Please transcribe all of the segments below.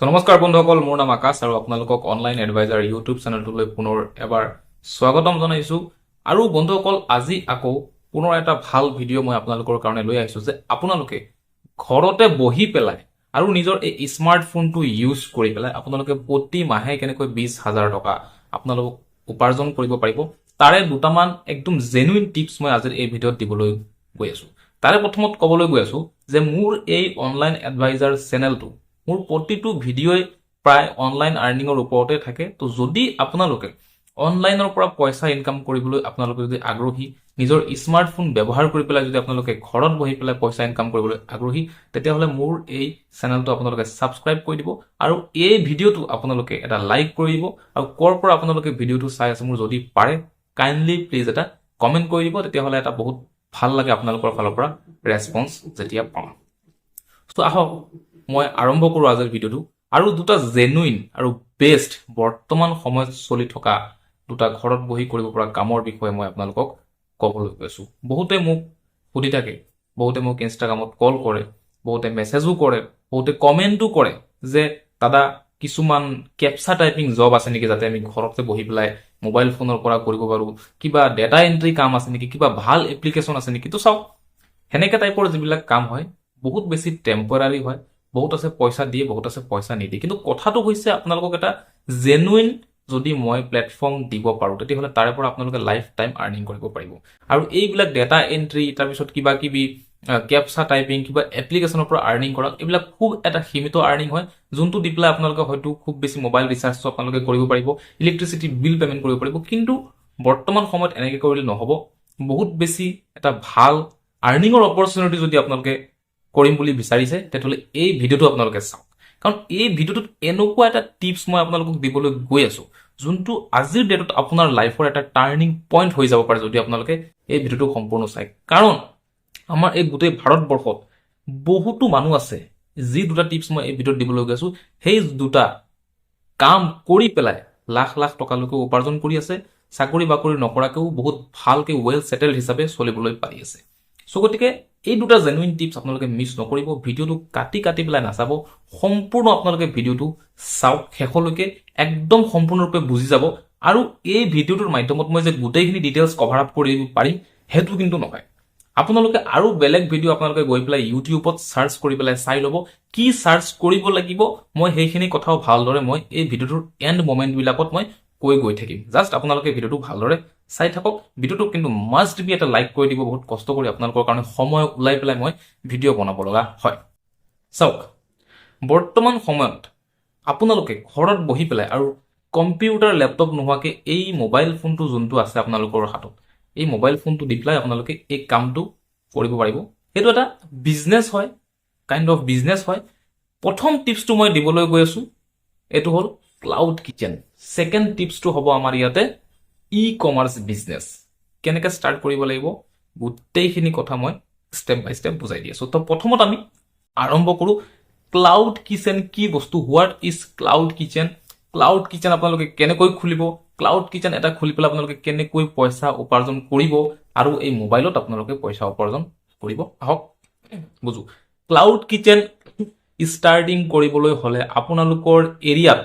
নমস্কাৰ বন্ধুসকল, মোৰ নাম আকাশ আৰু আপোনালোকক অনলাইন এডভাইজাৰ ইউটিউব চেনেলটোলৈ পুনৰ এবাৰ স্বাগতম জনাইছো। আৰু বন্ধুসকল, আজি আকৌ পুনৰ এটা ভাল ভিডিঅ' মই আপোনালোকৰ কাৰণে লৈ আহিছো যে আপোনালোকে ঘৰতে বহি পেলাই আৰু নিজৰ এই স্মাৰ্টফোনটো ইউজ কৰি পেলাই আপোনালোকে প্ৰতি মাহে কেনেকৈ 20,000 টকা আপোনালোক উপাৰ্জন কৰিব পাৰিব, তাৰে দুটামান একদম জেনুইন টিপছ মই আজিৰ এই ভিডিঅ'ত দিবলৈ গৈ আছো। তাৰে প্ৰথমত ক'বলৈ গৈ আছো যে মোৰ এই অনলাইন এডভাইজাৰ চেনেলটো মোৰ প্ৰতিটো ভিডিঅ'ই প্ৰায় অনলাইন আৰ্নিঙৰ ওপৰতে থাকে। তো যদি আপোনালোকে অনলাইনৰ পৰা পইচা ইনকাম কৰিবলৈ আপোনালোকে যদি আগ্ৰহী, নিজৰ স্মাৰ্টফোন ব্যৱহাৰ কৰি পেলাই যদি আপোনালোকে ঘৰত বহি পেলাই পইচা ইনকাম কৰিবলৈ আগ্ৰহী, তেতিয়াহ'লে মোৰ এই চেনেলটো আপোনালোকে ছাবস্ক্ৰাইব কৰি দিব আৰু এই ভিডিঅ'টো আপোনালোকে এটা লাইক কৰি দিব। আৰু ক'ৰ পৰা আপোনালোকে ভিডিঅ'টো চাই আছে মোৰ যদি পাৰে কাইণ্ডলি প্লিজ এটা কমেণ্ট কৰি দিব, তেতিয়াহ'লে এটা বহুত ভাল লাগে আপোনালোকৰ ফালৰ পৰা ৰেছপন্স যেতিয়া পাওঁ। চ' আহক মই আৰম্ভ কৰোঁ আজিৰ ভিডিঅ'টো। আৰু দুটা জেনুইন আৰু বেষ্ট বৰ্তমান সময়ত চলি থকা দুটা ঘৰত বহি কৰিব পৰা কামৰ বিষয়ে মই আপোনালোকক ক'বলৈ গৈছোঁ। বহুতে মোক সুধি থাকে, বহুতে মোক ইনষ্টাগ্ৰামত কল কৰে, বহুতে মেছেজো কৰে, বহুতে কমেণ্টো কৰে যে দাদা কিছুমান কেপচা টাইপিং জব আছে নেকি যাতে আমি ঘৰতে বহি পেলাই মোবাইল ফোনৰ পৰা কৰিব পাৰোঁ, কিবা ডেটা এণ্ট্ৰি কাম আছে নেকি, কিবা ভাল এপ্লিকেশ্যন আছে নেকি। তো চাওক, সেনেকৈ টাইপৰ যিবিলাক কাম হয় বহুত বেছি টেম্পৰাৰী হয়, বহুত আছে পইচা দিয়ে, বহুত আছে পইচা নিদিয়ে। কিন্তু কথাটো হৈছে আপোনালোকক এটা জেনুইন যদি মই প্লেটফৰ্ম দিব পাৰোঁ তেতিয়াহ'লে তাৰে পৰা আপোনালোকে লাইফ টাইম আৰ্নিং কৰিব পাৰিব। আৰু এইবিলাক ডেটা এণ্ট্ৰি, তাৰপিছত কিবা কিবি কেপচা টাইপিং, কিবা এপ্লিকেশ্যনৰ পৰা আৰ্নিং কৰা, এইবিলাক খুব এটা সীমিত আৰ্নিং হয়, যোনটো দি পেলাই আপোনালোকে হয়তো খুব বেছি মোবাইল ৰিচাৰ্জটো আপোনালোকে কৰিব পাৰিব, ইলেক্ট্ৰিচিটি বিল পে'মেণ্ট কৰিব পাৰিব। কিন্তু বৰ্তমান সময়ত এনেকৈ কৰিলে নহ'ব। বহুত বেছি এটা ভাল আৰ্নিঙৰ অপৰচুনিটি যদি আপোনালোকে কৰিম বুলি বিচাৰিছে তেতিয়াহ'লে এই ভিডিঅ'টো আপোনালোকে চাওক। কাৰণ এই ভিডিঅ'টোত এনেকুৱা এটা টিপছ মই আপোনালোকক দিবলৈ গৈ আছো যোনটো আজিৰ ডেটত আপোনাৰ লাইফৰ এটা টাৰ্ণিং পইণ্ট হৈ যাব পাৰে যদি আপোনালোকে এই ভিডিঅ'টো সম্পূৰ্ণ চায়। কাৰণ আমাৰ এই গোটেই ভাৰতবৰ্ষত বহুতো মানুহ আছে যি দুটা টিপছ মই এই ভিডিঅ'ত দিবলৈ গৈ আছো সেই দুটা কাম কৰি পেলাই লাখ লাখ টকালৈকে উপাৰ্জন কৰি আছে, চাকৰি বাকৰি নকৰাকেও বহুত ভালকে ৱেল ছেটেলড হিচাপে চলিবলৈ পাৰি আছে। চ' গতিকে এই দুটা জেনুইন টিপছ আপোনালোকে মিছ নকৰিব। ভিডিঅ'টো কাটি পেলাই নাচাব, সম্পূৰ্ণ আপোনালোকে ভিডিঅ'টো চাওক শেষলৈকে, একদম সম্পূৰ্ণৰূপে বুজি যাব। আৰু এই ভিডিঅ'টোৰ মাধ্যমত মই যে গোটেইখিনি ডিটেইলছ কভাৰ আপ কৰিব পাৰিম সেইটো কিন্তু নহয়। আপোনালোকে আৰু বেলেগ ভিডিঅ' আপোনালোকে গৈ পেলাই ইউটিউবত চাৰ্চ কৰি পেলাই চাই ল'ব, কি চাৰ্চ কৰিব লাগিব মই সেইখিনি কথাও ভালদৰে মই এই ভিডিঅ'টোৰ এণ্ড মমেণ্টবিলাকত মই কৈ গৈ থাকিম। জাষ্ট আপোনালোকে ভিডিঅ'টো ভালদৰে চাই থাকক। ভিডিঅ'টো কিন্তু মাষ্ট বি এটা লাইক কৰি দিব, বহুত কষ্ট কৰি আপোনালোকৰ কাৰণে সময় ওলাই পেলাই মই ভিডিঅ' বনাব লগা হয়। চাওক, বৰ্তমান সময়ত আপোনালোকে ঘৰত বহি পেলাই আৰু কম্পিউটাৰ লেপটপ নোহোৱাকৈ এই মোবাইল ফোনটো যোনটো আছে আপোনালোকৰ হাতত, এই মোবাইল ফোনটো দি পেলাই আপোনালোকে এই কামটো কৰিব পাৰিব। সেইটো এটা বিজনেছ হয়, কাইণ্ড অফ বিজনেছ হয়। প্ৰথম টিপছটো মই দিবলৈ গৈ আছো এইটো হ'ল ক্লাউড কিচেন। ছেকেণ্ড টিপছটো হ'ব আমাৰ ইয়াতে ই কমাৰ্চ বিজনেছ। কেনেকৈ ষ্টাৰ্ট কৰিব লাগিব গোটেইখিনি কথা মই ষ্টেপ বাই ষ্টেপ বুজাই দি আছো। তো প্ৰথমত আমি আৰম্ভ কৰোঁ ক্লাউড কিচেন কি বস্তু, what is cloud kitchen. Cloud kitchen আপোনালোকে কেনেকৈ খুলিব, ক্লাউড কিচেন এটা খুলি পেলাই আপোনালোকে কেনেকৈ পইচা উপাৰ্জন কৰিব আৰু এই মোবাইলত আপোনালোকে পইচা উপাৰ্জন কৰিব। আহক বুজো। ক্লাউড কিচেন ষ্টাৰ্টিং কৰিবলৈ হ'লে আপোনালোকৰ এৰিয়াত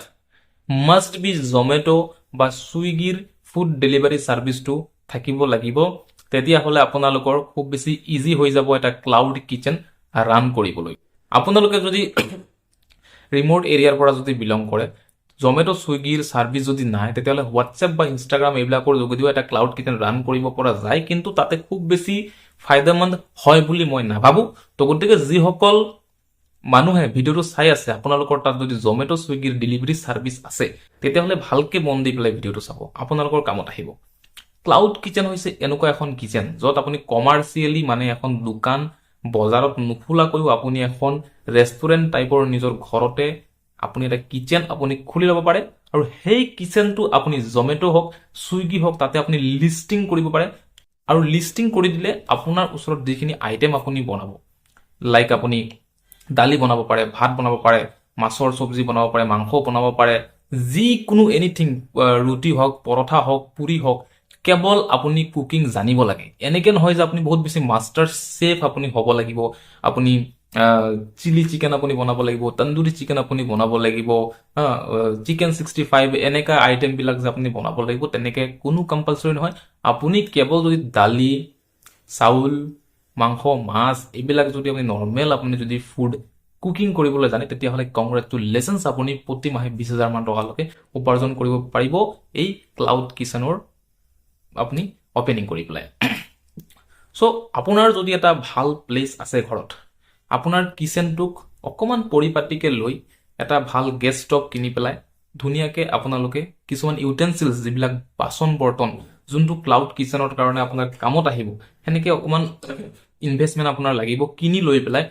মাষ্ট বি জমেট' বা ছুইগিৰ ফুড ডেলিভাৰী ছাৰ্ভিচটো থাকিব লাগিব। তেতিয়াহ'লে আপোনালোকৰ খুব বেছি ইজি হৈ যাব এটা ক্লাউড কিচেন ৰান কৰিবলৈ। আপোনালোকে যদি ৰিম'ট এৰিয়াৰ পৰা যদি বিলং কৰে, জমেট' ছুইগিৰ ছাৰ্ভিচ যদি নাই, তেতিয়াহ'লে হোৱাটছএপ বা ইনষ্টাগ্ৰাম এইবিলাকৰ যোগেদিও এটা ক্লাউড কিচেন ৰান কৰিব পৰা যায়, কিন্তু তাতে খুব বেছি ফাইদামন্দ হয় বুলি মই নাভাবোঁ। তো গতিকে যিসকল মানুহে ভিডিঅ'টো চাই আছে আপোনালোকৰ তাত যদি জমেট' ছুইগিৰ ডেলিভাৰী ছাৰ্ভিচ আছে তেতিয়াহ'লে ভালকে মন দি পেলাই ভিডিঅ'টো চাব, আপোনালোকৰ কামত আহিব। ক্লাউড কিচেন হৈছে এনেকুৱা এখন কিচেন য'ত আপুনি কমাৰ্চিয়েলি মানে এখন দোকান বজাৰত নোখোলাকৈও আপুনি এখন ৰেষ্টুৰেণ্ট টাইপৰ নিজৰ ঘৰতে আপুনি এটা কিচেন আপুনি খুলি ল'ব পাৰে। আৰু সেই কিচেনটো আপুনি জমেট' হওক ছুইগি হওক তাতে আপুনি লিষ্টিং কৰিব পাৰে। আৰু লিষ্টিং কৰি দিলে আপোনাৰ ওচৰত যিখিনি আইটেম আপুনি বনাব, লাইক আপুনি দালি বনাব পাৰে, ভাত বনাব পাৰে, মাছৰ চব্জি বনাব পাৰে, মাংস বনাব পাৰে, যিকোনো এনিথিং, ৰুটি হওক, পৰঠা হওক, পুৰি হওক, কেৱল আপুনি কুকিং জানিব লাগে। এনেকে নহয় যে আপুনি বহুত বেছি মাষ্টাৰ চেফ আপুনি হ'ব লাগিব, আপুনি চিলি চিকেন আপুনি বনাব লাগিব, তন্দুৰী চিকেন আপুনি বনাব লাগিব, চিকেন 65 এনেকা আইটেম বিলাক যে আপুনি বনাব লাগিব, তেনেকে কোনো কম্পালচৰি নহয়। আপুনি কেৱল যদি দালি, চাউল, মাংস, মাছ এইবিলাক যদি আপুনি নৰ্মেল আপুনি যদি ফুড কুকিং কৰিবলৈ জানে, তেতিয়াহ'লে কংগ্ৰেচুলেশ্যনছ, আপুনি প্ৰতি মাহে 20,000 মান টকালৈকে উপাৰ্জন কৰিব পাৰিব এই ক্লাউড কিচেনৰ আপুনি অপেনিং কৰি পেলাই। চ' আপোনাৰ যদি এটা ভাল প্লেচ আছে ঘৰত, আপোনাৰ কিচেনটোক অকণমান পৰিপাটিকে লৈ এটা ভাল গেছ ষ্টভ কিনি পেলাই ধুনীয়াকে আপোনালোকে কিছুমান ইউটেনচিলছ, যিবিলাক বাচন বৰ্তন যোনটো ক্লাউড কিচেনৰ কাৰণে আপোনাৰ কামত আহিব, সেনেকে অকণমান ইনভেষ্টমেণ্ট আপোনাৰ লাগিব, কিনি লৈ পেলাই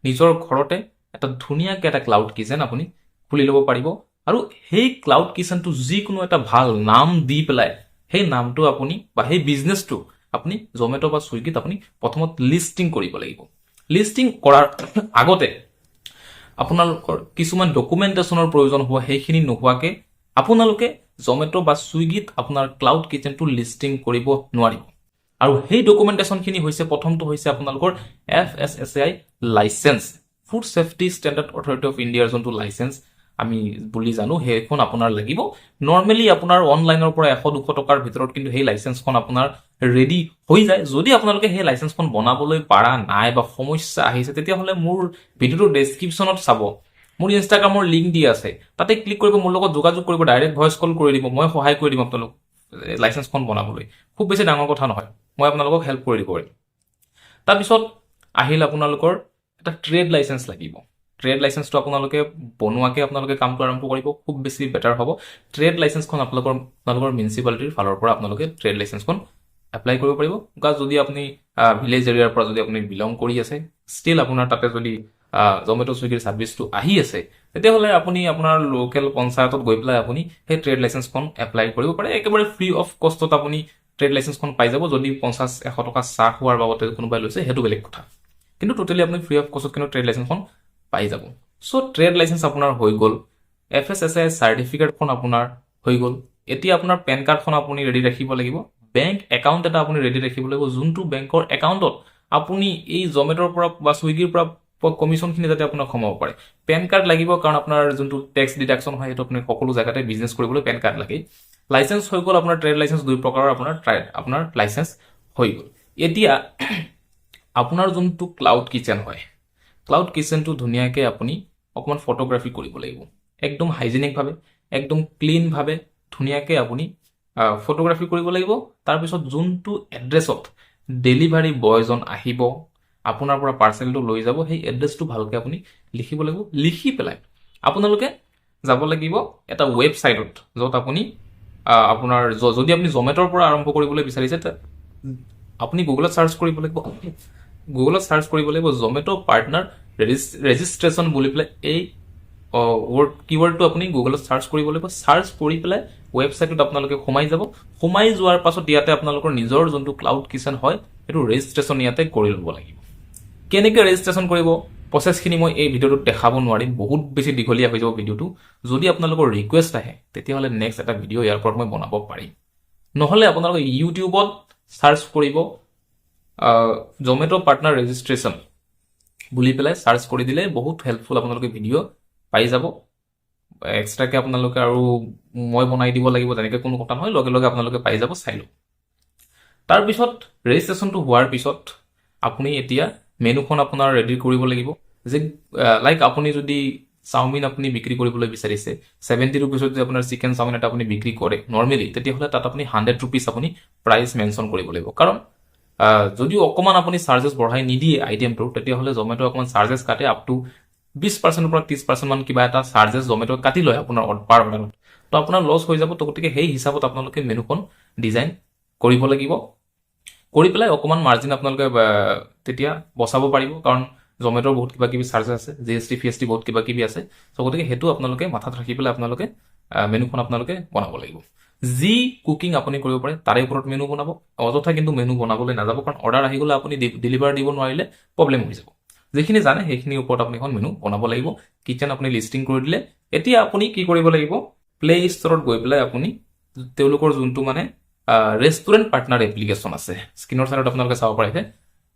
নিজৰ ঘৰতে এটা ধুনীয়াকে এটা ক্লাউড কিচেন আপুনি খুলি ল'ব পাৰিব। আৰু সেই ক্লাউড কিচেনটো যিকোনো এটা ভাল নাম দি পেলাই সেই নামটো আপুনি বা সেই বিজনেছটো আপুনি জমেট' বা ছুইগিত আপুনি প্ৰথমত লিষ্টিং কৰিব লাগিব। লিষ্টিং কৰাৰ আগতে আপোনালোকৰ কিছুমান ডকুমেণ্টেশ্যনৰ প্ৰয়োজন হ'ব, সেইখিনি নোহোৱাকে আপোনালোকে জমেট' বা ছুইগিত আপোনাৰ ক্লাউড কিচেনটো লিষ্টিং কৰিব নোৱাৰিব। আৰু সেই ডকুমেণ্টেশ্যনখিনি হৈছে, প্ৰথমটো হৈছে আপোনালোকৰ FSSAI licence, food safety standard authority of ইণ্ডিয়াৰ যোনটো লাইচেন্স আমি বুলি জানো, সেইখন আপোনাৰ লাগিব। নৰ্মেলি আপোনাৰ অনলাইনৰ পৰা 100-200 টকাৰ ভিতৰত কিন্তু সেই লাইচেন্সখন আপোনাৰ ৰেডি হৈ যায়। যদি আপোনালোকে সেই লাইচেন্সখন বনাবলৈ পাৰা নাই বা সমস্যা আহিছে, তেতিয়াহ'লে মোৰ ভিডিঅ'টোৰ ডেছক্ৰিপশ্যনত চাব, মোৰ ইনষ্টাগ্ৰামৰ লিংক দি আছে, তাতে ক্লিক কৰিব, মোৰ লগত যোগাযোগ কৰিব, ডাইৰেক্ট ভইচ কল কৰি দিব, মই সহায় কৰি দিম আপোনালোক লাইচেন্সখন বনাবলৈ। খুব বেছি ডাঙৰ কথা নহয়, মই আপোনালোকক হেল্প কৰি দিব পাৰিম। তাৰপিছত আহিল আপোনালোকৰ এটা ট্ৰেড লাইচেন্স লাগিব। ট্ৰেড লাইচেন্সটো আপোনালোকে বনোৱাকে আপোনালোকে কামটো আৰম্ভ কৰিব, খুব বেছি বেটাৰ হ'ব। ট্ৰেড লাইচেন্সখন আপোনালোকৰ মিউনিচিপালিটিৰ ফালৰ পৰা আপোনালোকে ট্ৰেড লাইচেন্সখন এপ্লাই কৰিব পাৰিব। বা যদি আপুনি ভিলেজ এৰিয়াৰ পৰা যদি আপুনি বিলং কৰি আছে, ষ্টিল আপোনাৰ তাতে যদি জমেট' ছুইগিৰ ছাৰ্ভিচটো আহি আছে, তেতিয়াহ'লে আপুনি আপোনাৰ লোকেল পঞ্চায়তত গৈ পেলাই আপুনি সেই ট্ৰেড লাইচেন্সখন এপ্লাই কৰিব পাৰে। একেবাৰে ফ্ৰী অফ কষ্টত আপুনি ট্ৰেড লাইচেন্সখন পাই যাব। যদি 50-100 টকা চাহ খোৱাৰ বাবতে কোনোবাই লৈছে, সেইটো বেলেগ কথা, কিন্তু টোটেলি আপুনি ফ্ৰী অফ কষ্টত কিন্তু ট্ৰেড লাইচেন্সখন পাই যাব। চ' ট্ৰেড লাইচেন্স আপোনাৰ হৈ গ'ল, FSSAI চাৰ্টিফিকেটখন আপোনাৰ হৈ গ'ল। এতিয়া আপোনাৰ পেন কাৰ্ডখন আপুনি ৰেডি ৰাখিব লাগিব, বেংক একাউণ্ট এটা আপুনি ৰেডি ৰাখিব লাগিব, যোনটো বেংকৰ একাউণ্টত আপুনি এই জমেট'ৰ পৰা বা ছুইগিৰ পৰা কমিশ্যনখিনি যাতে আপোনাক সোমাব পাৰে। পেন কাৰ্ড লাগিব, কাৰণ আপোনাৰ যোনটো টেক্স ডিডাকশ্যন হয়, সেইটো আপুনি সকলো জেগাতে বিজনেছ কৰিবলৈ পেন কাৰ্ড লাগে। লাইচেন্স হৈ গ'ল আপোনাৰ, ট্ৰেড লাইচেন্স 2 প্ৰকাৰৰ আপোনাৰ লাইচেন্স হৈ গ'ল। এতিয়া আপোনাৰ যোনটো ক্লাউড কিচেন হয়, ক্লাউড কিচেনটো ধুনীয়াকৈ আপুনি অকণমান ফটোগ্ৰাফি কৰিব লাগিব, একদম হাইজেনিকভাৱে, একদম ক্লিনভাৱে ধুনীয়াকৈ আপুনি ফটোগ্ৰাফি কৰিব লাগিব। তাৰপিছত যোনটো এড্ৰেছত ডেলিভাৰী বয়জন আহিব আপোনাৰ পৰা পাৰ্চেলটো লৈ যাব, সেই এড্ৰেছটো ভালকৈ আপুনি লিখিব লাগিব। লিখি পেলাই আপোনালোকে যাব লাগিব এটা ৱেবছাইটত, য'ত আপুনি আপোনাৰ যদি আপুনি জমেট'ৰ পৰা আৰম্ভ কৰিবলৈ বিচাৰিছে, আপুনি গুগলত চাৰ্চ কৰিব লাগিব। জমেট' পাৰ্টনাৰ ৰেজিষ্ট্ৰেশ্যন বুলি পেলাই এই কিৱৰ্ডটো আপুনি গুগলত চাৰ্চ কৰিব লাগিব। চাৰ্চ কৰি পেলাই ৱেবছাইটত আপোনালোকে সোমাই যাব। সোমাই যোৱাৰ পাছত ইয়াতে আপোনালোকৰ নিজৰ যোনটো ক্লাউড কিচেন হয়, সেইটো ৰেজিষ্ট্ৰেশ্যন ইয়াতে কৰি ল'ব লাগিব। কেনেকৈ ৰেজিষ্ট্ৰেশ্যন কৰিব, প্ৰচেছখিনি মই এই ভিডিঅ'টোত দেখাব নোৱাৰিম, বহুত বেছি দীঘলীয়া হৈ যাব ভিডিঅ'টো। যদি আপোনালোকৰ ৰিকুৱেষ্ট আহে, তেতিয়াহ'লে নেক্সট এটা ভিডিঅ' ইয়াৰ ওপৰত মই বনাব পাৰিম। নহ'লে আপোনালোকে ইউটিউবত চাৰ্চ কৰিব জমেট' পাৰ্টনাৰ ৰেজিষ্ট্ৰেশ্যন বুলি পেলাই চাৰ্চ কৰি দিলে বহুত হেল্পফুল আপোনালোকে ভিডিঅ' পাই যাব। এক্সট্ৰাকৈ আপোনালোকে আৰু মই বনাই দিব লাগিব তেনেকৈ কোনো কথা নহয়, লগে লগে আপোনালোকে পাই যাব, চাই লওক। তাৰপিছত ৰেজিষ্ট্ৰেশ্যনটো হোৱাৰ পিছত আপুনি এতিয়া মেনুখন আপোনাৰ ৰেডি কৰিব লাগিব। যে লাইক আপুনি যদি চাওমিন আপুনি বিক্ৰী কৰিবলৈ বিচাৰিছে, 70 ৰুপিছত যদি আপোনাৰ চিকেন চাওমিন এটা আপুনি বিক্ৰী কৰে নৰ্মেলি, তেতিয়াহ'লে তাত আপুনি 100 ৰুপিছ আপুনি প্ৰাইচ মেনশ্যন কৰিব লাগিব। কাৰণ যদিও অকণমান আপুনি চাৰ্জেছ বঢ়াই নিদিয়ে আইটেমটোৰ, তেতিয়াহ'লে জমেট' অকণমান চাৰ্জেছ কাটে, আপ টু 20%ৰ পৰা 30% মান কিবা এটা চাৰ্জেছ জমেট' কাটি লয় আপোনাৰ পাৰ অৰ্ডাৰত। তো আপোনাৰ লছ হৈ যাব। তো গতিকে সেই হিচাপত আপোনালোকে মেনুখন ডিজাইন কৰিব লাগিব। কৰি পেলাই অকণমান মাৰ্জিন আপোনালোকে তেতিয়া বচাব পাৰিব, কাৰণ জমেট'ৰ বহুত কিবা কিবি চাৰ্জেছ আছে, GST FST বহুত কিবা কিবি আছে। চ' গতিকে সেইটো আপোনালোকে মাথাত ৰাখি পেলাই আপোনালোকে মেনুখন আপোনালোকে বনাব লাগিব। যি কুকিং আপুনি কৰিব পাৰে তাৰে ওপৰত মেনু বনাব, অযথা কিন্তু মেনু বনাবলৈ নাযাব, কাৰণ অৰ্ডাৰ আহি গ'লে আপুনি ডেলিভাৰ দিব নোৱাৰিলে প্ৰব্লেম হৈ যাব। যিখিনি জানে সেইখিনিৰ ওপৰত আপুনি এখন মেনু বনাব লাগিব। কিচেন আপুনি লিষ্টিং কৰি দিলে, এতিয়া আপুনি কি কৰিব লাগিব, প্লে ষ্টৰত গৈ পেলাই আপুনি তেওঁলোকৰ যোনটো মানে ৰেষ্টুৰেণ্ট পাৰ্টনাৰ এপ্লিকেশ্যন আছে, স্ক্ৰীনৰ চাইডত আপোনালোকে চাব পাৰিছে,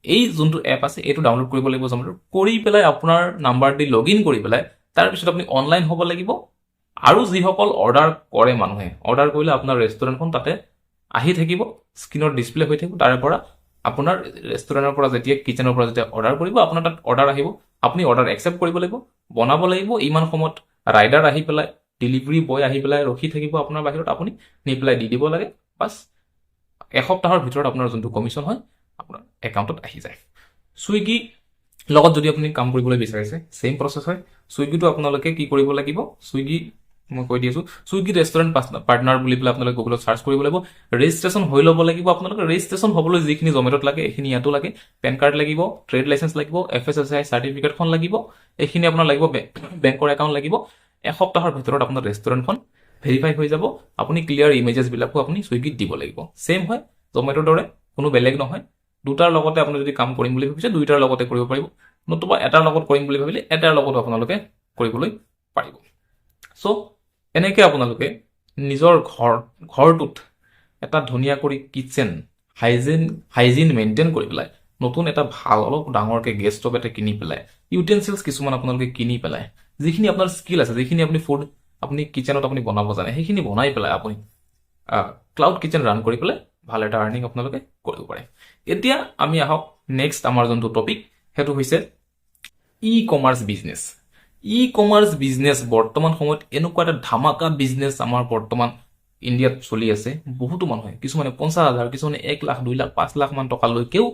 এই যোনটো এপ আছে এইটো ডাউনলোড কৰিব লাগিব জমেট'ৰ, কৰি পেলাই আপোনাৰ নাম্বাৰ দি লগ ইন কৰি পেলাই তাৰপিছত আপুনি অনলাইন হ'ব লাগিব। আৰু যিসকল অৰ্ডাৰ কৰে মানুহে, অৰ্ডাৰ কৰিলে আপোনাৰ ৰেষ্টুৰেণ্টখন তাতে আহি থাকিব, স্ক্ৰীনত ডিছপ্লে হৈ থাকিব। তাৰে পৰা আপোনাৰ ৰেষ্টুৰেণ্টৰ পৰা যেতিয়া কিচেনৰ পৰা যেতিয়া অৰ্ডাৰ কৰিব, আপোনাৰ তাত অৰ্ডাৰ আহিব, আপুনি অৰ্ডাৰ একচেপ্ট কৰিব লাগিব, বনাব লাগিব। ইমান সময়ত ৰাইডাৰ আহি পেলাই, ডেলিভাৰী বয় আহি পেলাই ৰখি থাকিব আপোনাৰ বাহিৰত, আপুনি নি পেলাই দি দিব লাগে। বাছ এসপ্তাহৰ ভিতৰত আপোনাৰ যোনটো কমিশ্যন হয় আপোনাৰ একাউণ্টত আহি যায়। ছুইগি লগত যদি আপুনি কাম কৰিবলৈ বিচাৰিছে, ছেইম প্ৰচেছ হয়। ছুইগিটো আপোনালোকে কি কৰিব লাগিব, ছুইগি মই কৈ দি আছোঁ, ছুইগি ৰেষ্টুৰেণ্ট পাৰ্টনাৰ বুলি পেলাই আপোনালোকে গুগলত চাৰ্চ কৰিব লাগিব। ৰেজিষ্ট্ৰেশ্যন হৈ ল'ব লাগিব আপোনালোকে। ৰেজিষ্ট্ৰেশ্যন হ'বলৈ যিখিনি জমেট'ত লাগে এইখিনি ইয়াতো লাগে। পেন কাৰ্ড লাগিব, ট্ৰেড লাইচেঞ্চ লাগিব, FSSAI চাৰ্টিফিকেটখন লাগিব, এইখিনি আপোনাৰ লাগিব, বেংকৰ একাউণ্ট লাগিব। এসপ্তাহৰ ভিতৰত আপোনাৰ ৰেষ্টুৰেণ্টখন ভেৰিফাই হৈ যাব। আপুনি ক্লিয়াৰ ইমেজেছবিলাকো আপুনি ছুইগিত দিব লাগিব। ছেইম হয় জমেট'ৰ দৰে, কোনো বেলেগ নহয়। দুটাৰ লগতে আপুনি যদি কাম কৰিম বুলি ভাবিছে দুইটাৰ লগতে কৰিব পাৰিব, নতুবা এটাৰ লগত কৰিম বুলি ভাবিলে এটাৰ লগতো আপোনালোকে কৰিবলৈ পাৰিব। চ' এনেকৈ আপোনালোকে নিজৰ ঘৰটোত এটা ধুনীয়া কৰি কিটচেন হাইজিন মেইনটেইন কৰি পেলাই, নতুন এটা ভাল অলপ ডাঙৰকৈ গেছ ষ্টভ এটা কিনি পেলাই, ইউটেনচিলছ কিছুমান আপোনালোকে কিনি পেলাই, যিখিনি আপোনাৰ স্কিল আছে, যিখিনি আপুনি ফুড আপুনি কিচেনত আপুনি বনাব জানে, সেইখিনি বনাই পেলাই আপুনি ক্লাউড কিচেন ৰান কৰি পেলাই ভাল এটা আৰ্নিং আপোনালোকে কৰিব পাৰে। এতিয়া আমি আহক নেক্সট আমাৰ যোনটো টপিক, সেইটো হৈছে e commerce business. E commerce business বৰ্তমান সময়ত এনেকুৱা এটা ধামাকা বিজনেছ আমাৰ বৰ্তমান ইণ্ডিয়াত চলি আছে। বহুতো মানুহে, কিছুমানে 50,000, কিছুমানে 1 লাখ, 2 লাখ, 5 লাখ মান টকালৈকেও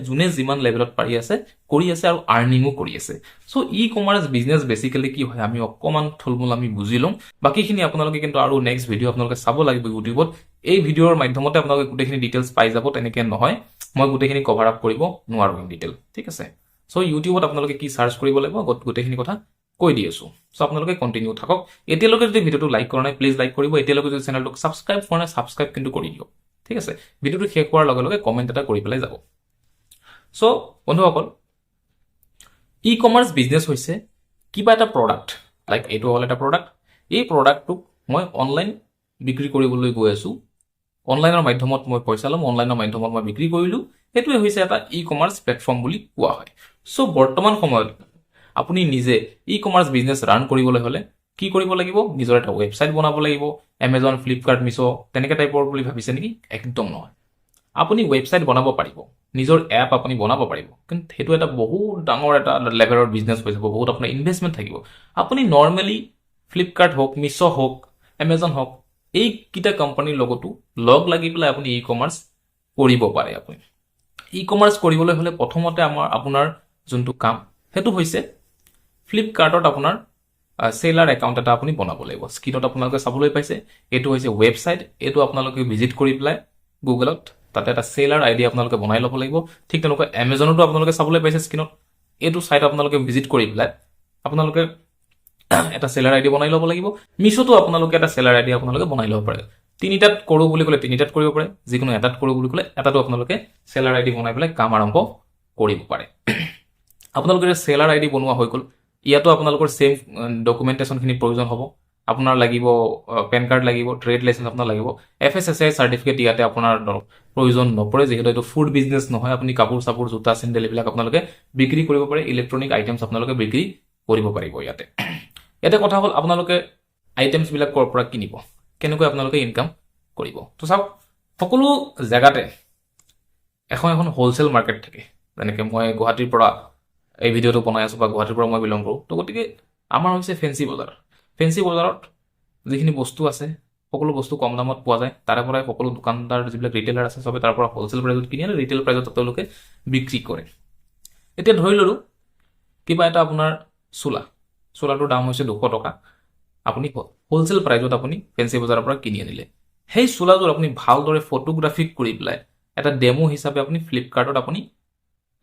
যোনে যিমান লেভেলত পাৰি আছে কৰি আছে আৰু আৰ্নিঙো কৰি আছে। চ' ই কমাৰ্চ বিজনেছ বেচিকেলি কি হয় আমি অকণমান থুলমূল আমি বুজি ল'ম। বাকীখিনি আপোনালোকে কিন্তু আৰু নেক্সট ভিডিঅ' আপোনালোকে চাব লাগিব ইউটিউবত। এই ভিডিঅ'ৰ মাধ্যমতে আপোনালোকে গোটেইখিনি ডিটেইলছ পাই যাব, তেনেকৈ নহয়। মই গোটেইখিনি কভাৰ আপ কৰিব নোৱাৰোঁ ইন ডিটেইল, ঠিক আছে। চ' ইউটিউবত আপোনালোকে কি চাৰ্চ কৰিব লাগিব গোটেইখিনি কথা কৈ দি আছোঁ। চ' আপোনালোকে কণ্টিনিউ থাকক। এতিয়ালৈকে যদি ভিডিঅ'টো লাইক কৰা নাই প্লিজ লাইক কৰিব। এতিয়ালৈকে যদি চেনেলটোক ছাবস্ক্ৰাইব কৰা নাই ছাবস্ক্ৰাইব কিন্তু কৰি দিয়ক, ঠিক আছে। ভিডিঅ'টো শেষ হোৱাৰ লগে লগে কমেণ্ট এটা কৰি পেলাই যাব। চ' বন্ধুসকল, ই কমাৰ্চ বিজনেছ হৈছে কিবা এটা প্ৰডাক্ট, লাইক এইটো হ'ল এটা প্ৰডাক্ট। এই প্ৰডাক্টটোক মই অনলাইন বিক্ৰী কৰিবলৈ গৈ আছোঁ। অনলাইনৰ মাধ্যমত মই পইচা ল'ম, অনলাইনৰ মাধ্যমত মই বিক্ৰী কৰিলোঁ। সেইটোৱে হৈছে এটা ই কমাৰ্চ প্লেটফৰ্ম বুলি কোৱা হয়। চ' বৰ্তমান সময়ত আপুনি নিজে ই কমাৰ্চ বিজনেছ ৰান কৰিবলৈ হ'লে কি কৰিব লাগিব, নিজৰ এটা ৱেবছাইট বনাব লাগিব। এমেজন, ফ্লিপকাৰ্ট, মিছ' তেনেকৈ টাইপৰ বুলি ভাবিছে নেকি? একদম নহয়। আপুনি ৱেবছাইট বনাব পাৰিব, নিজৰ এপ আপুনি বনাব পাৰিব, কিন্তু সেইটো এটা বহুত ডাঙৰ এটা লেভেলৰ বিজনেছ হৈ যাব। বহুত আপোনাৰ ইনভেষ্টমেণ্ট থাকিব। আপুনি নৰ্মেলি ফ্লিপকাৰ্ট হওক, মিছ' হওক, এমেজন হওক, এইকেইটা কোম্পানীৰ লগতো লগ লাগি পেলাই আপুনি ই কমাৰ্চ কৰিব পাৰে। আপুনি ই কমাৰ্চ কৰিবলৈ হ'লে প্ৰথমতে আপোনাৰ যোনটো কাম সেইটো হৈছে ফ্লিপকাৰ্টত আপোনাৰ সেলাৰ একাউণ্ট এটা আপুনি বনাব লাগিব। স্ক্ৰীনত আপোনালোকে চাবলৈ পাইছে, এইটো হৈছে ৱেবছাইট। এইটো আপোনালোকে ভিজিট কৰি পেলাই গুগলত তাতে এটা সেলাৰ আইডি আপোনালোকে বনাই ল'ব লাগিব। ঠিক তেনেকুৱা এমেজনতো আপোনালোকে চাবলৈ পাইছে স্ক্ৰীনত, এইটো ছাইট আপোনালোকে ভিজিট কৰি পেলাই আপোনালোকে এটা সেলাৰ আইডি বনাই ল'ব লাগিব। মিছ'তো আপোনালোকে এটা সেলাৰ আইডি আপোনালোকে বনাই ল'ব পাৰে। তিনিটাত কৰোঁ বুলি ক'লে তিনিটাত কৰিব পাৰে, যিকোনো এটাত কৰোঁ বুলি ক'লে এটাতো আপোনালোকে সেলাৰ আইডি বনাই পেলাই কাম আৰম্ভ কৰিব পাৰে। আপোনালোকে সেলাৰ আইডি বনোৱা হৈ গ'ল, ইয়াতো আপোনালোকৰ ছেম ডকুমেণ্টেশ্যনখিনি প্ৰয়োজন হ'ব। আপোনাৰ লাগিব পেন কাৰ্ড লাগিব, ট্ৰেড লাইচেঞ্চ আপোনাৰ লাগিব, FSSAI চাৰ্টিফিকেট ইয়াতে আপোনাৰ প্ৰয়োজন নপৰে, যিহেতু এইটো ফুড বিজনেছ নহয়। আপুনি কাপোৰ চাপোৰ, জোতা চেণ্ডেল এইবিলাক আপোনালোকে বিক্ৰী কৰিব পাৰে, ইলেক্ট্ৰনিক আইটেমছ আপোনালোকে বিক্ৰী কৰিব পাৰিব ইয়াতে। ইয়াতে কথা হ'ল আপোনালোকে আইটেমছবিলাক ক'ৰ পৰা কিনিব, কেনেকৈ আপোনালোকে ইনকাম কৰিব। তো চাওক, সকলো জেগাতে এখন হোলচেল মাৰ্কেট থাকে। যেনেকৈ মই গুৱাহাটীৰ পৰা এই ভিডিঅ'টো বনাই আছোঁ বা গুৱাহাটীৰ পৰা মই বিলং কৰোঁ, তো গতিকে আমাৰ হৈছে ফেঞ্চি বজাৰ। ফেঞ্চি বজাৰত যিখিনি বস্তু আছে সকলো বস্তু কম দামত পোৱা যায়। তাৰে পৰাই সকলো দোকানদাৰ যিবিলাক ৰিটেইলাৰ আছে চবে তাৰ পৰা হোলচেল প্ৰাইজত কিনি আনে, ৰিটেইল প্ৰাইজত তেওঁলোকে বিক্ৰী কৰে। এতিয়া ধৰি ল'লোঁ কিবা এটা আপোনাৰ চোলাটোৰ দাম হৈছে 200 টকা, আপুনি হোলচেল প্ৰাইজত আপুনি ফেঞ্চি বজাৰৰ পৰা কিনি আনিলে। সেই চোলাযোৰ আপুনি ভালদৰে ফটোগ্ৰাফিক কৰি পেলাই এটা ডেমো হিচাপে আপুনি ফ্লিপকাৰ্টত আপুনি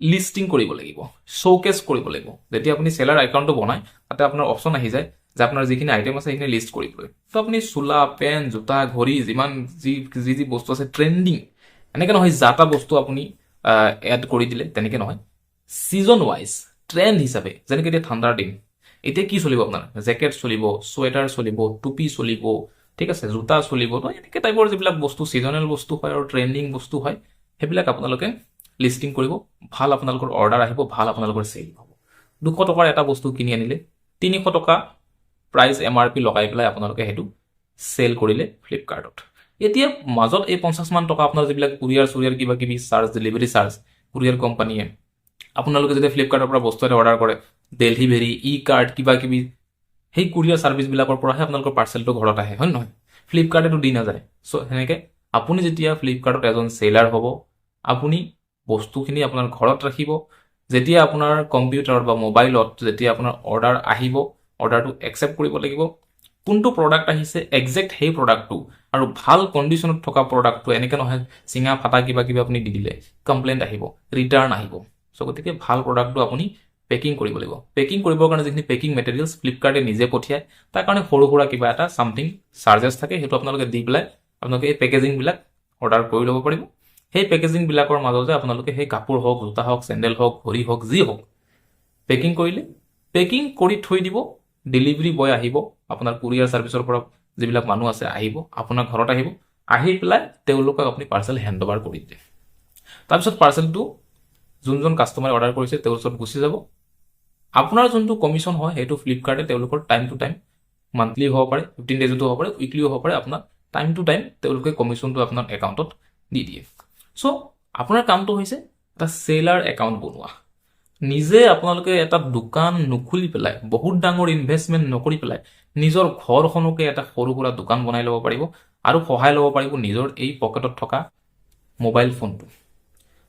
লিষ্টিং কৰিব লাগিব, শ্ব'কেছ কৰিব লাগিব। যেতিয়া আপুনি সেলাৰ একাউণ্টটো বনায় তাতে আপোনাৰ অপশ্যন আহি যায় যে আপোনাৰ যিখিনি আইটেম আছে সেইখিনি লিষ্ট কৰিবলৈ। তো আপুনি চোলা, পেন, জোতা, ঘড়ী, যিমান যি বস্তু আছে ট্ৰেণ্ডিং, এনেকৈ নহয় যাতা বস্তু আপুনি এড কৰি দিলে, তেনেকৈ নহয়। ছিজন ৱাইজ ট্ৰেণ্ড হিচাপে, যেনেকৈ এতিয়া ঠাণ্ডাৰ দিন, এতিয়া কি চলিব আপোনাৰ জেকেট চলিব, চুৱেটাৰ চলিব, টুপি চলিব, ঠিক আছে, জোতা চলিব। তো এনেকৈ টাইপৰ যিবিলাক বস্তু ছিজনেল বস্তু হয় আৰু ট্ৰেণ্ডিং বস্তু হয় সেইবিলাক আপোনালোকে লিষ্টিং কৰিব, ভাল আপোনালোকৰ অৰ্ডাৰ আহিব, ভাল আপোনালোকৰ চেল হ'ব। 200 টকাৰ এটা বস্তু কিনি আনিলে 300 টকা প্ৰাইচ MRP লগাই পেলাই আপোনালোকে সেইটো চেল কৰিলে ফ্লিপকাৰ্টত। এতিয়া মাজত এই 50 মান টকা আপোনাৰ যিবিলাক কুৰিয়াৰ কিবা কিবি চাৰ্জ, ডেলিভাৰী চাৰ্জ, কুৰিয়াৰ কোম্পানীয়ে আপোনালোকে যেতিয়া ফ্লিপকাৰ্টৰ পৰা বস্তু এটা অৰ্ডাৰ কৰে, ডেলিভাৰী, কাৰ্ড কিবা কিবি, সেই কুৰিয়াৰ ছাৰ্ভিচবিলাকৰ পৰাহে আপোনালোকৰ পাৰ্চেলটো ঘৰত আহে, হয় নহয়? ফ্লিপকাৰ্টেতো দি নাযায়। চ' সেনেকৈ আপুনি যেতিয়া ফ্লিপকাৰ্টত এজন চেলাৰ হ'ব, আপুনি বস্তুখিনি আপোনাৰ ঘৰত ৰাখিব। যেতিয়া আপোনাৰ কম্পিউটাৰত বা মোবাইলত যেতিয়া আপোনাৰ অৰ্ডাৰ আহিব, অৰ্ডাৰটো একচেপ্ট কৰিব লাগিব। কোনটো প্ৰডাক্ট আহিছে একজেক্ট সেই প্ৰডাক্টটো আৰু ভাল কণ্ডিশ্যনত থকা প্ৰডাক্টটো, এনেকৈ নহয় চিঙা ফাটা কিবা কিবি আপুনি দি দিলে কমপ্লেইণ্ট আহিব, ৰিটাৰ্ণ আহিব। চ' গতিকে ভাল প্ৰডাক্টটো আপুনি পেকিং কৰিব লাগিব। পেকিং কৰিবৰ কাৰণে যিখিনি পেকিং মেটেৰিয়েলছ ফ্লিপকাৰ্টে নিজে পঠিয়ায়, তাৰ কাৰণে সৰু সুৰা কিবা এটা ছামথিং চাৰ্জেছ থাকে, সেইটো আপোনালোকে দি পেলাই আপোনালোকে এই পেকেজিংবিলাক অৰ্ডাৰ কৰি ল'ব পাৰিব। সেই পেকেজিংবিলাকৰ মাজতে আপোনালোকে সেই কাপোৰ হওক, জোতা হওক, চেণ্ডেল হওক, ঘড়ী হওক, যি হওক পেকিং কৰিলে, পেকিং কৰি থৈ দিব। ডেলিভাৰী বয় আহিব, আপোনাৰ কুৰিয়াৰ ছাৰ্ভিচৰ পৰা যিবিলাক মানুহ আছে আহিব, আপোনাৰ ঘৰত আহিব, আহি পেলাই তেওঁলোকক আপুনি পাৰ্চেল হেণ্ড অভাৰ কৰি দিয়ে। তাৰপিছত পাৰ্চেলটো যোনজন কাষ্টমাৰে অৰ্ডাৰ কৰিছে তেওঁৰ ওচৰত গুচি যাব। আপোনাৰ যোনটো কমিশ্যন হয় সেইটো ফ্লিপকাৰ্টে তেওঁলোকৰ টাইম টু টাইম, মান্থলি হ'ব পাৰে, 15 ডেজতো হ'ব পাৰে, উইকলিও হ'ব পাৰে, আপোনাৰ টাইম টু টাইম তেওঁলোকে কমিশ্যনটো আপোনাৰ একাউণ্টত দি দিয়ে। চ' আপোনাৰ কামটো হৈছে এটা চেলাৰ একাউণ্ট বনোৱা। নিজে আপোনালোকে এটা দোকান নুখুলি পেলাই, বহুত ডাঙৰ ইনভেষ্টমেণ্ট নকৰি পেলাই নিজৰ ঘৰখনকে এটা সৰু সুৰা দোকান বনাই ল'ব পাৰিব আৰু সহায় ল'ব পাৰিব নিজৰ এই পকেটত থকা মোবাইল ফোনটো।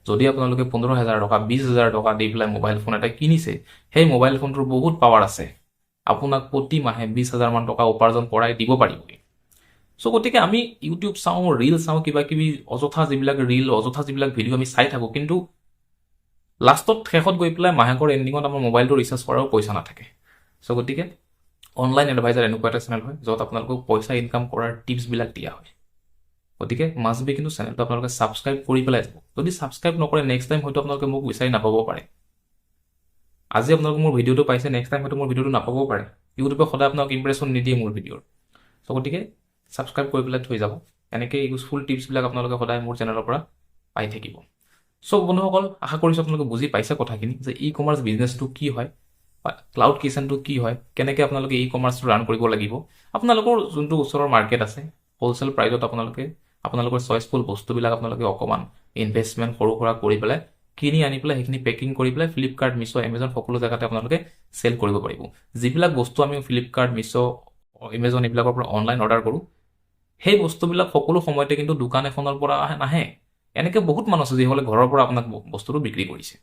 যদি আপোনালোকে 15,000 টকা, 20,000 টকা দি পেলাই মোবাইল ফোন এটা কিনিছে, সেই মোবাইল ফোনটোৰ বহুত পাৱাৰ আছে, আপোনাক প্ৰতি মাহে 20,000 মান টকা উপাৰ্জন কৰাই দিব পাৰিব। চ' গতিকে আমি ইউটিউব চাওঁ, ৰিল চাওঁ, কিবা কিবি অযথা যিবিলাক ৰিল, অযথা যিবিলাক ভিডিঅ' আমি চাই থাকোঁ, কিন্তু লাষ্টত শেষত গৈ পেলাই মাহেকৰ এণ্ডিঙত আমাৰ মোবাইলটো ৰিচাৰ্জ কৰাৰো পইচা নাথাকে। চ' গতিকে অনলাইন এডভাইজাৰ এনেকুৱা এটা চেনেল হয় য'ত আপোনালোকক পইচা ইনকাম কৰাৰ টিপছবিলাক দিয়া হয়। গতিকে মাষ্ট বি কিন্তু চেনেলটো আপোনালোকে ছাবস্ক্ৰাইব কৰি পেলাই যাব। যদি ছাবস্ক্ৰাইব নকৰে নেক্সট টাইম হয়তো আপোনালোকে মোক বিচাৰি নাপাব পাৰে। আজি আপোনালোকে মোৰ ভিডিঅ'টো পাইছে, নেক্সট টাইম হয়তো মোৰ ভিডিঅ'টো নাপাবও পাৰে। ইউটিউবে সদায় আপোনাক ইম্প্ৰেশ্যন নিদিয়ে মোৰ ভিডিঅ'ৰ। চ' গতিকে ছাবস্ক্ৰাইব কৰি পেলাই থৈ যাব। এনেকৈ ইউজফুল টিপছবিলাক আপোনালোকে সদায় মোৰ চেনেলৰ পৰা পাই থাকিব। চ' বন্ধুসকল, আশা কৰিছোঁ আপোনালোকে বুজি পাইছে কথাখিনি যে কমাৰ্চ বিজনেছটো কি হয়, বা ক্লাউড কিচেনটো কি হয়, কেনেকৈ আপোনালোকে কমাৰ্চটো ৰান কৰিব লাগিব। আপোনালোকৰ যোনটো ওচৰৰ মাৰ্কেট আছে, হ'লচেল প্ৰাইজত আপোনালোকৰ চইচফুল বস্তুবিলাক আপোনালোকে অকণমান ইনভেষ্টমেণ্ট সৰু সুৰা কৰি পেলাই কিনি আনি পেলাই সেইখিনি পেকিং কৰি পেলাই ফ্লিপকাৰ্ট, মিছ', এমেজন সকলো জেগাতে আপোনালোকে চেল কৰিব পাৰিব। যিবিলাক বস্তু আমি ফ্লিপকাৰ্ট, মিছ', এমেজন এইবিলাকৰ পৰা অনলাইন অৰ্ডাৰ কৰোঁ, সেই বস্তুবিলাক সকলো সময়তে কিন্তু দোকান এখনৰ পৰা নাহে। এনেকৈ বহুত মানুহ আছে যিসকলে ঘৰৰ পৰা আপোনাক বস্তুটো বিক্ৰী কৰিছে।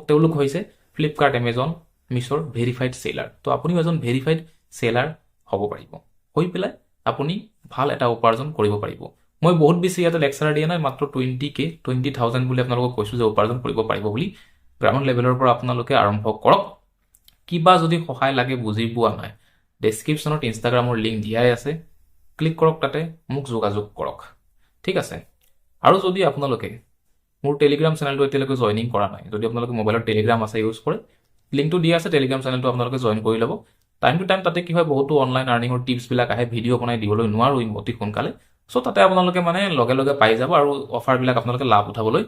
তেওঁলোক হৈছে ফ্লিপকাৰ্ট, এমেজন, মিছ'ৰ ভেৰিফাইড চেলাৰ। তো আপুনিও এজন ভেৰিফাইড চেলাৰ হ'ব পাৰিব। হৈ পেলাই আপুনি ভাল এটা উপাৰ্জন কৰিব পাৰিব। মই বহুত বেছি ইয়াতে লেকচাৰ দিয়া নাই, মাত্ৰ 20,000 বুলি আপোনালোকক কৈছোঁ যে উপাৰ্জন কৰিব পাৰিব বুলি। গ্ৰাউণ্ড লেভেলৰ পৰা আপোনালোকে আৰম্ভ কৰক। কিবা যদি সহায় লাগে, বুজি পোৱা নাই, ডেছক্ৰিপশ্যনত ইনষ্টাগ্ৰামৰ লিংক দিয়াই আছে, ক্লিক কৰক, তাতে মোক যোগাযোগ কৰক, ঠিক আছে। আৰু যদি আপোনালোকে মোৰ টেলিগ্ৰাম চেনেলটো এতিয়ালৈকে জইনিং কৰা নাই, যদি আপোনালোকে মোবাইলত টেলিগ্ৰাম আছে ইউজ কৰে, লিংকটো দিয়া আছে, টেলিগ্ৰাম চেনেলটো আপোনালোকে জইন কৰি ল'ব। টাইম টু টাইম তাতে কি হয়, বহুতো অনলাইন আৰ্নিঙৰ টিপছবিলাক আহে, ভিডিঅ' বনাই দিবলৈ নোৱাৰোঁ অতি সোনকালে। চ' তাতে আপোনালোকে লগে লগে পাই যাব আৰু অফাৰবিলাক আপোনালোকে লাভ উঠাবলৈ।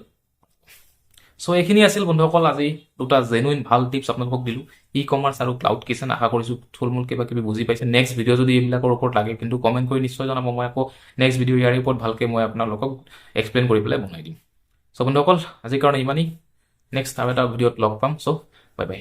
চ' এইখিনি আছিল বন্ধুসকল, আজি দুটা জেনুইন ভাল টিপছ আপোনালোকক দিলোঁ কমাৰ্চ আৰু ক্লাউড কিচেন। আশা কৰিছোঁ থুলমূল কিবা কিবি বুজি পাইছে। নেক্সট ভিডিঅ' যদি এইবিলাকৰ ওপৰত লাগে কিন্তু কমেণ্ট কৰি নিশ্চয় জনাব। মই আকৌ নেক্সট ভিডিঅ' ইয়াৰ ওপৰত ভালকৈ মই আপোনালোকক এক্সপ্লেইন কৰি পেলাই বনাই দিম। চ' বন্ধুসকল, আজিৰ কাৰণে ইমানেই। নেক্সট আৰু এটা ভিডিঅ'ত লগ পাম। চ' বাই বাই।